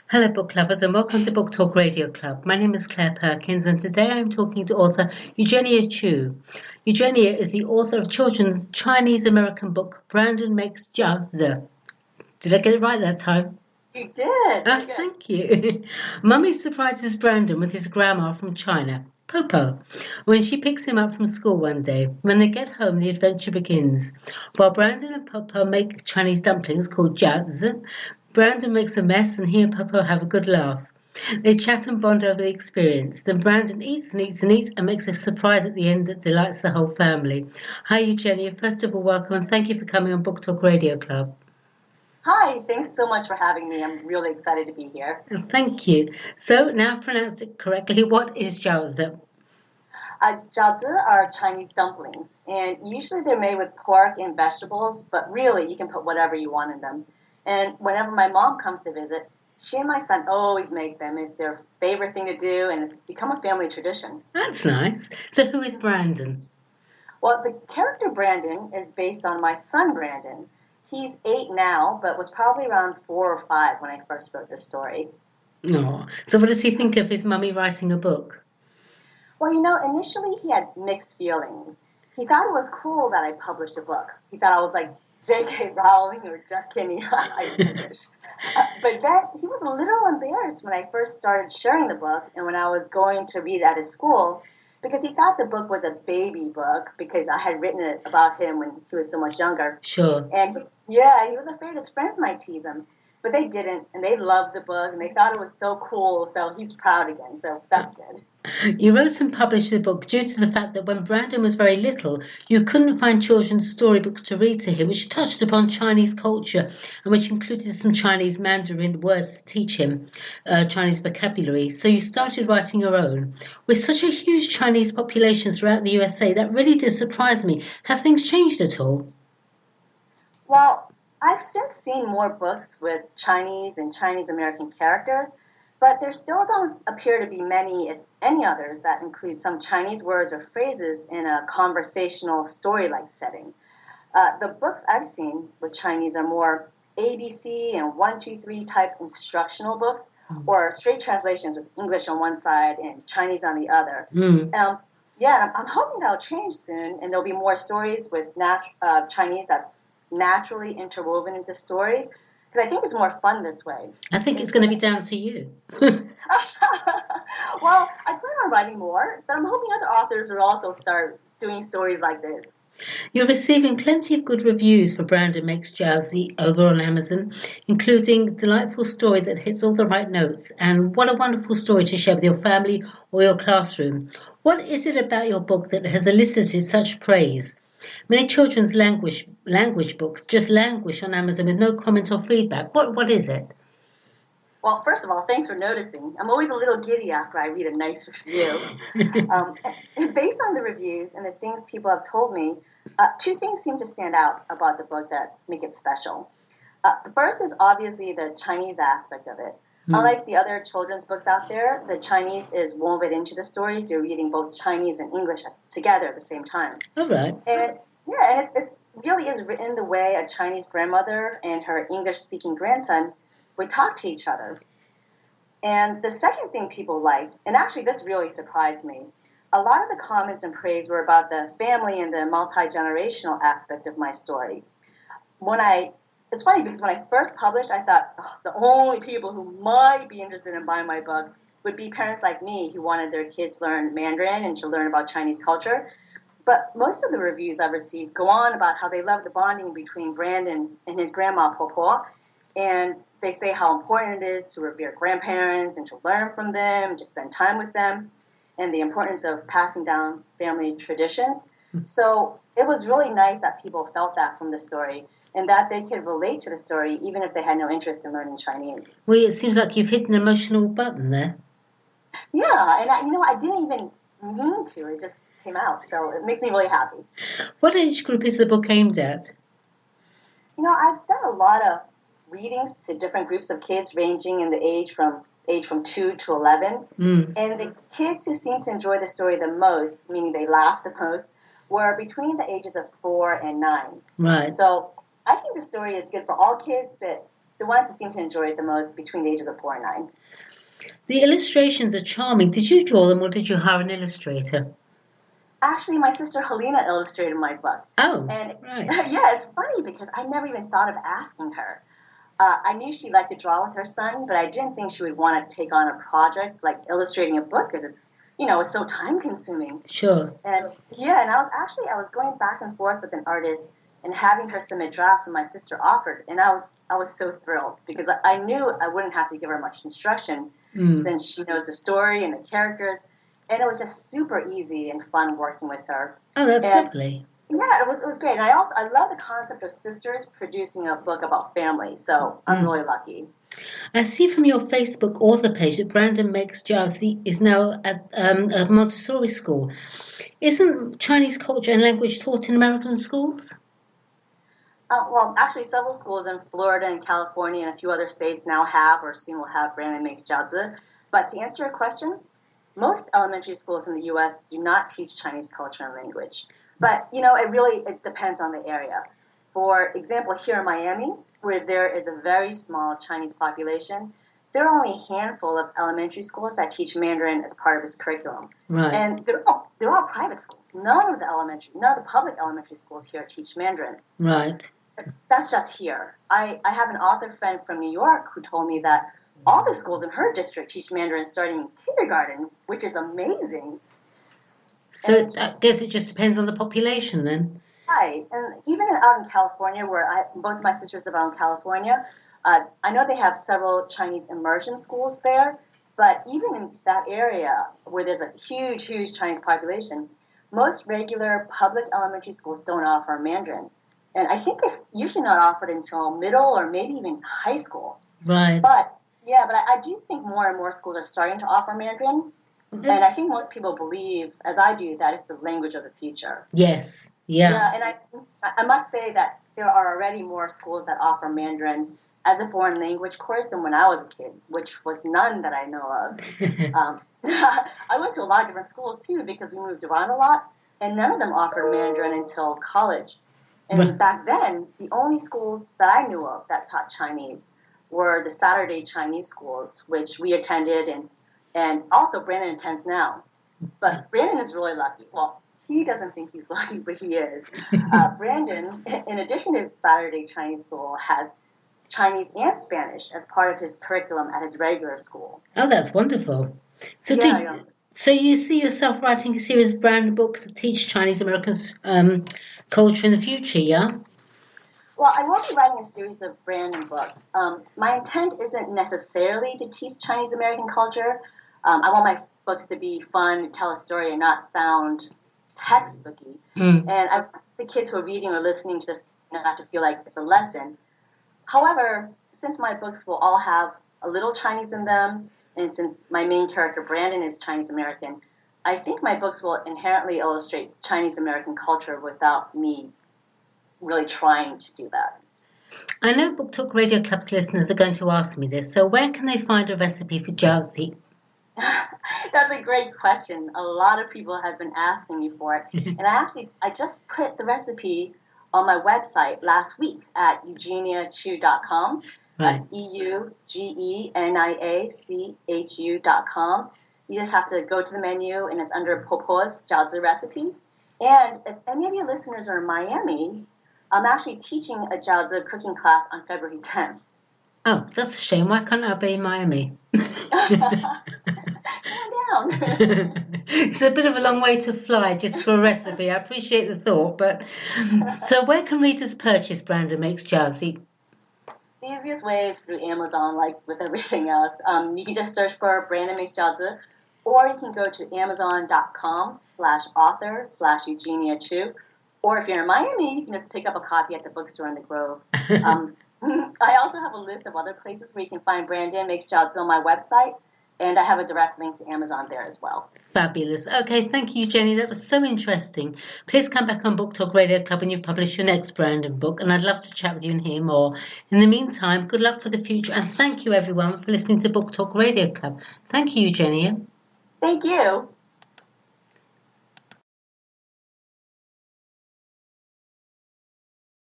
Hello, book lovers, and welcome to Book Talk Radio Club. My name is Claire Perkins, and today I'm talking to author Eugenia Chu. Eugenia is the author of children's Chinese-American book, Brandon Makes Jiao Zi. Did I get it right that time? You did. Thank you. Mummy surprises Brandon with his grandma from China, Popo, when she picks him up from school one day. When they get home, the adventure begins. While Brandon and Popo make Chinese dumplings called jiao zi, Brandon makes a mess and he and Popo have a good laugh. They chat and bond over the experience. Then Brandon eats and eats and eats and makes a surprise at the end that delights the whole family. Hi, Eugenia. First of all, welcome and thank you for coming on Book Talk Radio Club. Hi, thanks so much for having me. I'm really excited to be here. Thank you. So, now I've pronounced it correctly. What is jiao zi? Jiao zi are Chinese dumplings, and usually they're made with pork and vegetables, but really you can put whatever you want in them. And whenever my mom comes to visit, she and my son always make them. It's their favorite thing to do, and it's become a family tradition. That's nice. So, who is Brandon? Well, the character Brandon is based on my son Brandon. He's 8 now, but was probably around 4 or 5 when I first wrote this story. Oh, so what does he think of his mummy writing a book? Well, initially he had mixed feelings. He thought it was cool that I published a book. He thought I was like J.K. Rowling or Jeff Kinney. I wish. But then he was a little embarrassed when I first started sharing the book and when I was going to read it at his school because he thought the book was a baby book because I had written it about him when he was so much younger. Sure. And he was afraid his friends might tease him. But they didn't, and they loved the book, and they thought it was so cool, so he's proud again, so that's good. You wrote and published the book due to the fact that when Brandon was very little, you couldn't find children's storybooks to read to him, which touched upon Chinese culture and which included some Chinese Mandarin words to teach him Chinese vocabulary. So you started writing your own. With such a huge Chinese population throughout the USA, that really did surprise me. Have things changed at all? Well, I've since seen more books with Chinese and Chinese American characters, but there still don't appear to be many, if any others, that include some Chinese words or phrases in a conversational story-like setting. The books I've seen with Chinese are more ABC and 1, 2, 3 type instructional books, or straight translations with English on one side and Chinese on the other. I'm hoping that'll change soon, and there'll be more stories with Chinese that's naturally interwoven into the story, because I think it's more fun this way. I think it's going to be down to you. Well, I plan on writing more, but I'm hoping other authors will also start doing stories like this. You're receiving plenty of good reviews for Brandon Makes Jiao Zi over on Amazon, including a delightful story that hits all the right notes, and what a wonderful story to share with your family or your classroom. What is it about your book that has elicited such praise? Many children's language books just languish on Amazon with no comment or feedback. What is it? Well, first of all, thanks for noticing. I'm always a little giddy after I read a nice review. Based on the reviews and the things people have told me, 2 things seem to stand out about the book that make it special. The first is obviously the Chinese aspect of it. Unlike the other children's books out there, the Chinese is woven into the story, so you're reading both Chinese and English together at the same time. All right. And it really is written the way a Chinese grandmother and her English-speaking grandson would talk to each other. And the second thing people liked, and actually this really surprised me, a lot of the comments and praise were about the family and the multi-generational aspect of my story. It's funny because when I first published, I thought the only people who might be interested in buying my book would be parents like me who wanted their kids to learn Mandarin and to learn about Chinese culture. But most of the reviews I've received go on about how they love the bonding between Brandon and his grandma, Popo, and they say how important it is to revere grandparents and to learn from them, to spend time with them, and the importance of passing down family traditions. So it was really nice that people felt that from the story, and that they could relate to the story even if they had no interest in learning Chinese. Well, it seems like you've hit an emotional button there. Yeah, and I didn't even mean to. It just came out, so it makes me really happy. What age group is the book aimed at? I've done a lot of readings to different groups of kids ranging in the age from 2 to 11. And the kids who seemed to enjoy the story the most, meaning they laughed the most, were between the ages of 4 and 9. Right. So I think the story is good for all kids, but the ones who seem to enjoy it the most between the ages of 4 and 9. The illustrations are charming. Did you draw them or did you hire an illustrator? Actually, my sister Helena illustrated my book. Oh, and right. yeah, it's funny because I never even thought of asking her. I knew she liked to draw with her son, but I didn't think she would want to take on a project like illustrating a book because it's so time consuming. Sure. And yeah, and I was going back and forth with an artist and having her submit drafts when my sister offered, and I was so thrilled because I knew I wouldn't have to give her much instruction since she knows the story and the characters, and it was just super easy and fun working with her. Oh, that's And lovely. yeah, it was great. And I love the concept of sisters producing a book about family. So I'm really lucky. I see from your Facebook author page that Brandon Makes Jiao Zi is now at a Montessori school. Isn't Chinese culture and language taught in American schools? Well, actually, several schools in Florida and California and a few other states now have or soon will have Brandon Makes Jiao Zi. But to answer your question, most elementary schools in the U.S. do not teach Chinese culture and language. But, it depends on the area. For example, here in Miami, where there is a very small Chinese population, there are only a handful of elementary schools that teach Mandarin as part of its curriculum. Right. And they're all private schools. None of the public elementary schools here teach Mandarin. Right. That's just here. I have an author friend from New York who told me that all the schools in her district teach Mandarin starting in kindergarten, which is amazing. So I guess it just depends on the population then. Right, and even out in California, where both my sisters live out in California, I know they have several Chinese immersion schools there, but even in that area where there's a huge, huge Chinese population, most regular public elementary schools don't offer Mandarin. And I think it's usually not offered until middle or maybe even high school. Right. But I do think more and more schools are starting to offer Mandarin. And I think most people believe, as I do, that it's the language of the future. Yes. Yeah. Yeah, and I must say that there are already more schools that offer Mandarin as a foreign language course than when I was a kid, which was none that I know of. I went to a lot of different schools, too, because we moved around a lot, and none of them offered Mandarin until college. And back then, the only schools that I knew of that taught Chinese were the Saturday Chinese schools, which we attended, and also Brandon attends now. But Brandon is really lucky. Well, he doesn't think he's lucky, but he is. Brandon, in addition to Saturday Chinese school, has Chinese and Spanish as part of his curriculum at his regular school. Oh, that's wonderful. So So you see yourself writing a series of Brandon books that teach Chinese Americans culture in the future, yeah? Well, I won't be writing a series of Brandon books. My intent isn't necessarily to teach Chinese American culture. I want my books to be fun, tell a story, and not sound textbooky. And I want the kids who are reading or listening to this not to feel like it's a lesson. However, since my books will all have a little Chinese in them, and since my main character, Brandon, is Chinese American, I think my books will inherently illustrate Chinese American culture without me really trying to do that. I know Book Talk Radio Club's listeners are going to ask me this, so where can they find a recipe for jiao zi? That's a great question. A lot of people have been asking me for it. And I just put the recipe on my website last week at eugeniachu.com. That's EUGENIACHU.com. You just have to go to the menu, and it's under Popo's Jiao Zi recipe. And if any of your listeners are in Miami, I'm actually teaching a Jiao Zi cooking class on February 10th. Oh, that's a shame. Why can't I be in Miami? Down. It's a bit of a long way to fly just for a recipe. I appreciate the thought, but so where can readers purchase Brandon Makes Jiao Zi? The easiest way is through Amazon, like with everything else. You can just search for Brandon Makes Jiao Zi, or you can go to amazon.com/author/Eugenia Chu, or if you're in Miami, you can just pick up a copy at the bookstore in the Grove. I also have a list of other places where you can find Brandon Makes Jiao Zi on my website, and I have a direct link to Amazon there as well. Fabulous. Okay, thank you, Jenny. That was so interesting. Please come back on Book Talk Radio Club when you publish your next Brandon book, and I'd love to chat with you and hear more. In the meantime, good luck for the future, and thank you, everyone, for listening to Book Talk Radio Club. Thank you, Eugenia. Thank you.